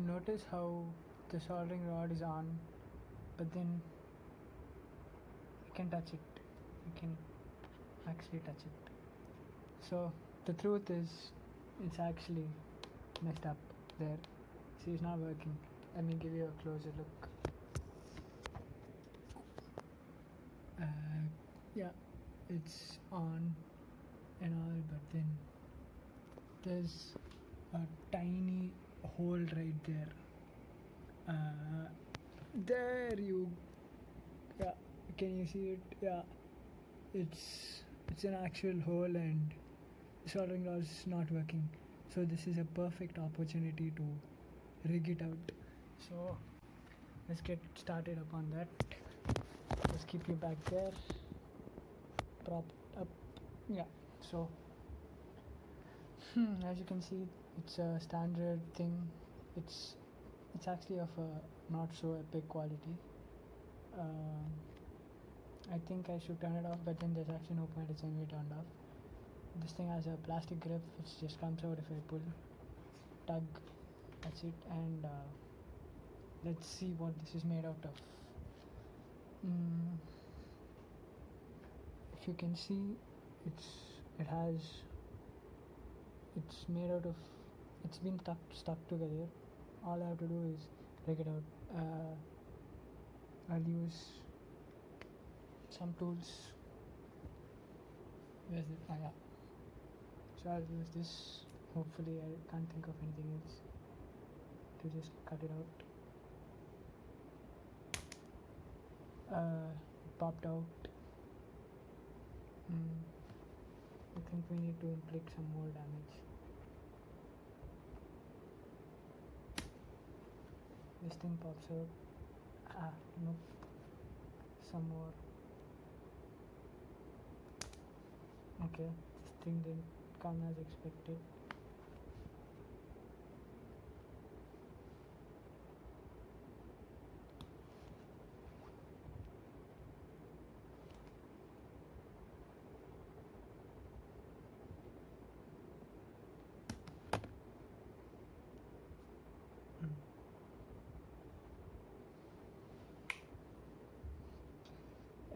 notice how the soldering rod is on, but then you can touch it. You can actually touch it. So the truth is, it's actually messed up there. See, it's not working. Let me give you a closer look. Yeah, it's on and all, but then there's a tiny hole right there. There you, yeah, can you see it? Yeah, it's an actual hole, and the soldering rod is not working. So this is a perfect opportunity to rig it out. So let's get started upon that. Let's keep you back there, propped up. Yeah, so as you can see, it's a standard thing. It's actually of a not so epic quality. I think I should turn it off, but then there's actually no point. It's anyway turned off. This thing has a plastic grip which just comes out if I pull, tug, that's it. And let's see what this is made out of. If you can see, it's made out of, it's been stuck together. All I have to do is take it out. I'll use some tools. Where's it? Yeah. So I'll use this. Hopefully I can't think of anything else to just cut it out. It popped out. I think we need to inflict some more damage. This thing pops out. Nope. Some more. Okay, this thing didn't come as expected.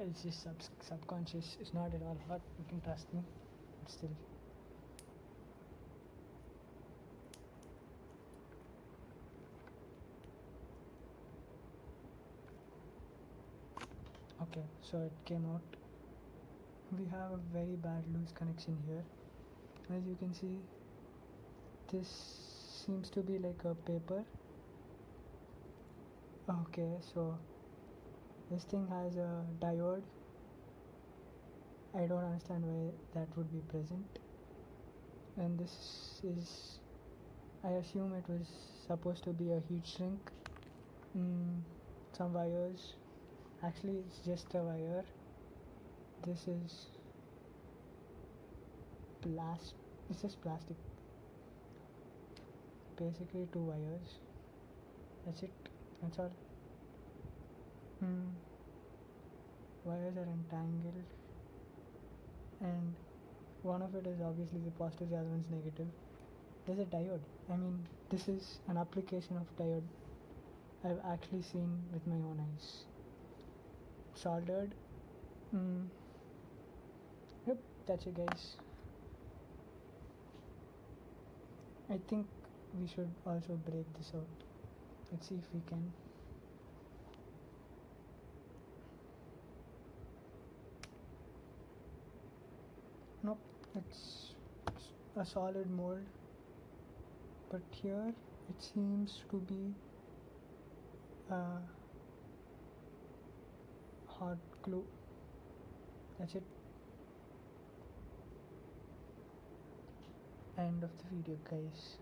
It's just subconscious. It's not at all hot. You can trust me. But still. Okay, so it came out. We have a very bad loose connection here. As you can see, this seems to be like a paper. Okay, so this thing has a diode. I don't understand why that would be present. And this is, I assume it was supposed to be a heat shrink. Some wires. Actually, it's just a wire. This is it's just plastic. Basically 2 wires. That's it. That's all. Wires are entangled, and one of it is obviously the positive, the other one's negative. There's a diode. I mean, this is an application of diode I've actually seen with my own eyes. Soldered. Yep, that's it, guys. I think we should also break this out. Let's see if we can. Nope, it's a solid mold, but here it seems to be hot glue. That's it. End of the video, guys.